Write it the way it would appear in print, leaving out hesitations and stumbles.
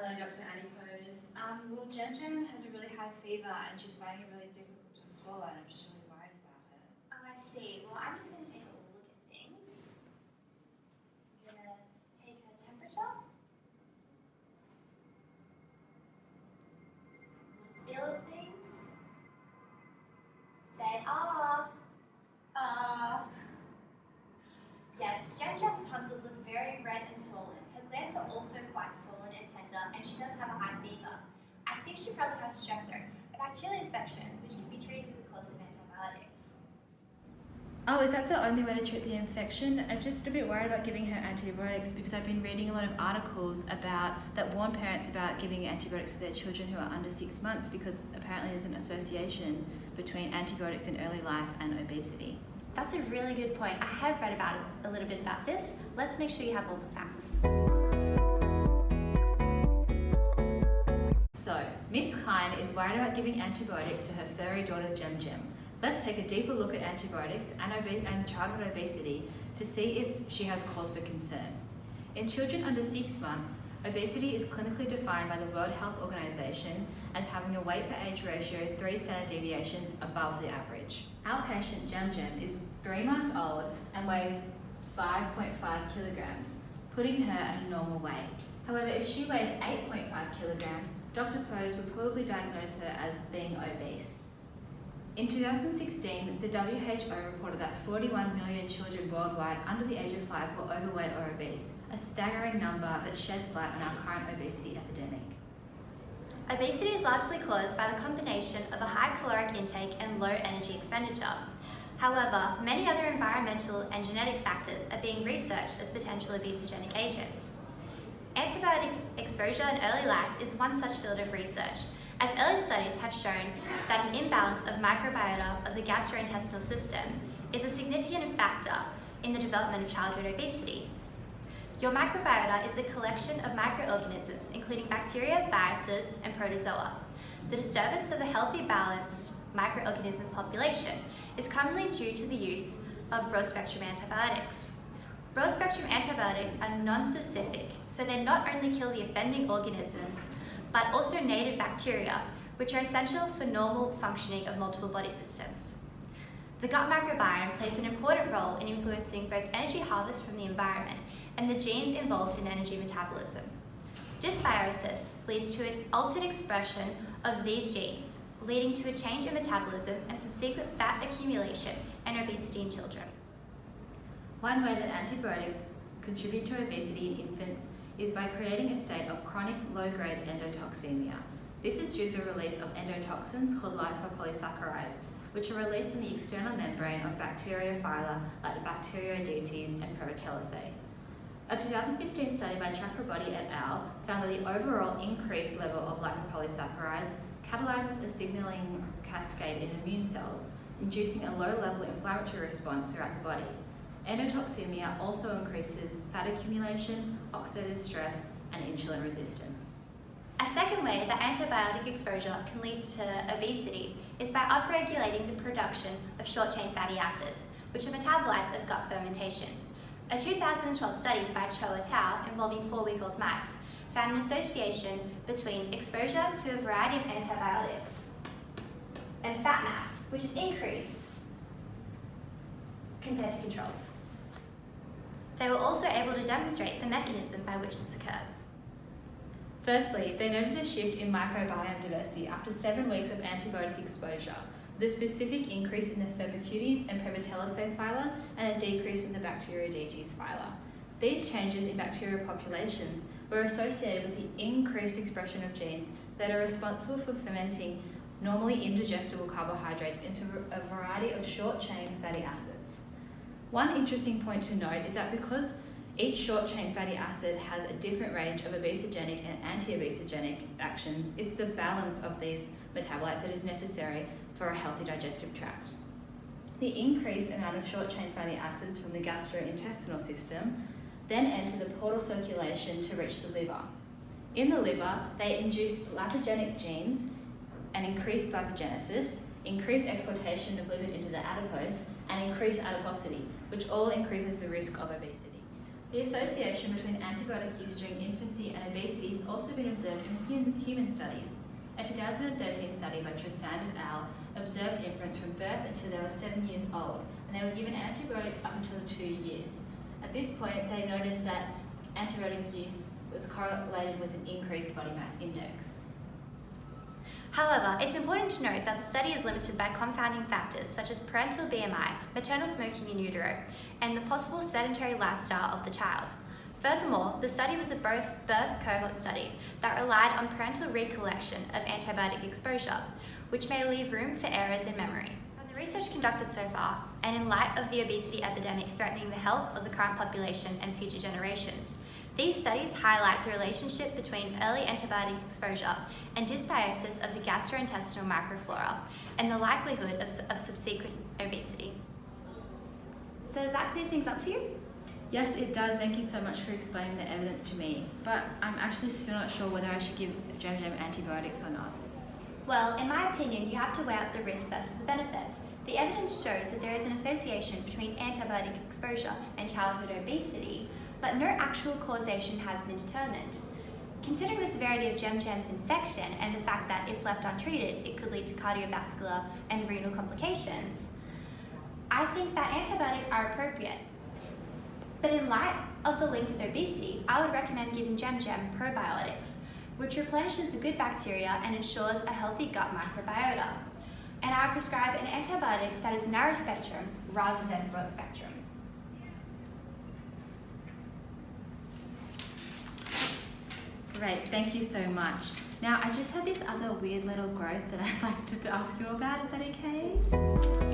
Hello, Dr. Adipose. Well, Jen has a really high fever and she's finding it really difficult to swallow, and I'm just really worried about her. Oh, I see. Well, I'm just going to take a look at things. I'm going to take her temperature. Feel of things. Say, ah. Yes, Gem's tonsils look very red and swollen. Her glands are also quite swollen and tender, and she does have a high fever. I think she probably has strep throat, a bacterial infection, which can be treated with a course of antibiotics. Oh, is that the only way to treat the infection? I'm just a bit worried about giving her antibiotics because I've been reading a lot of articles that warn parents about giving antibiotics to their children who are under 6 months, because apparently there's an association between antibiotics in early life and obesity. That's a really good point. I have read about a little bit about this. Let's make sure you have all the facts. So, Miss Kine is worried about giving antibiotics to her furry daughter Gem. Let's take a deeper look at antibiotics and childhood obesity to see if she has cause for concern. In children under 6 months, obesity is clinically defined by the World Health Organization as having a weight for age ratio 3 standard deviations above the average. Our patient Gem is 3 months old and weighs 5.5 kilograms, putting her at a normal weight. However, if she weighed 8.5 kilograms, Dr. Pose would probably diagnose her as being obese. In 2016, the WHO reported that 41 million children worldwide under the age of 5 were overweight or obese, a staggering number that sheds light on our current obesity epidemic. Obesity is largely caused by the combination of a high caloric intake and low energy expenditure. However, many other environmental and genetic factors are being researched as potential obesogenic agents. Antibiotic exposure in early life is one such field of research, as early studies have shown that an imbalance of microbiota of the gastrointestinal system is a significant factor in the development of childhood obesity. Your microbiota is the collection of microorganisms, including bacteria, viruses, and protozoa. The disturbance of the healthy, balanced microorganism population is commonly due to the use of broad-spectrum antibiotics. Broad-spectrum antibiotics are non-specific, so they not only kill the offending organisms, but also native bacteria, which are essential for normal functioning of multiple body systems. The gut microbiome plays an important role in influencing both energy harvest from the environment and the genes involved in energy metabolism. Dysbiosis leads to an altered expression of these genes, leading to a change in metabolism and subsequent fat accumulation and obesity in children. One way that antibiotics contribute to obesity in infants is by creating a state of chronic low-grade endotoxemia. This is due to the release of endotoxins called lipopolysaccharides, which are released in the external membrane of bacteriophyta like the Bacteroidetes and Prevotellacea. A 2015 study by Chakraborty et al. Found that the overall increased level of lipopolysaccharides catalyzes a signaling cascade in immune cells, inducing a low-level inflammatory response throughout the body. Endotoxemia also increases fat accumulation, oxidative stress, and insulin resistance. A second way that antibiotic exposure can lead to obesity is by upregulating the production of short-chain fatty acids, which are metabolites of gut fermentation. A 2012 study by Cho et al. Involving 4-week-old mice found an association between exposure to a variety of antibiotics and fat mass, which is increased compared to controls. They were also able to demonstrate the mechanism by which this occurs. Firstly, they noted a shift in microbiome diversity after 7 weeks of antibiotic exposure, with a specific increase in the Firmicutes and Prevotellacea phyla and a decrease in the Bacteroidetes phyla. These changes in bacterial populations were associated with the increased expression of genes that are responsible for fermenting normally indigestible carbohydrates into a variety of short-chain fatty acids. One interesting point to note is that because each short-chain fatty acid has a different range of obesogenic and anti-obesogenic actions, it's the balance of these metabolites that is necessary for a healthy digestive tract. The increased amount of short-chain fatty acids from the gastrointestinal system then enter the portal circulation to reach the liver. In the liver, they induce lipogenic genes and increase lipogenesis, increase exportation of lipid into the adipose, and increase adiposity, which all increases the risk of obesity. The association between antibiotic use during infancy and obesity has also been observed in human studies. A 2013 study by Trisand et al. Observed infants from birth until they were 7 years old, and they were given antibiotics up until 2 years. At this point, they noticed that antibiotic use was correlated with an increased body mass index. However, it's important to note that the study is limited by confounding factors such as parental BMI, maternal smoking in utero, and the possible sedentary lifestyle of the child. Furthermore, the study was a birth cohort study that relied on parental recollection of antibiotic exposure, which may leave room for errors in memory. From the research conducted so far, and in light of the obesity epidemic threatening the health of the current population and future generations, these studies highlight the relationship between early antibiotic exposure and dysbiosis of the gastrointestinal microflora and the likelihood of subsequent obesity. So does that clear things up for you? Yes, it does. Thank you so much for explaining the evidence to me. But I'm actually still not sure whether I should give Gem antibiotics or not. Well, in my opinion, you have to weigh up the risk versus the benefits. The evidence shows that there is an association between antibiotic exposure and childhood obesity, but no actual causation has been determined. Considering the severity of Gem's infection and the fact that if left untreated, it could lead to cardiovascular and renal complications, I think that antibiotics are appropriate. But in light of the link with obesity, I would recommend giving Gem probiotics, which replenishes the good bacteria and ensures a healthy gut microbiota. And I would prescribe an antibiotic that is narrow spectrum rather than broad spectrum. Great, thank you so much. Now, I just had this other weird little growth that I'd like to ask you about. Is that okay?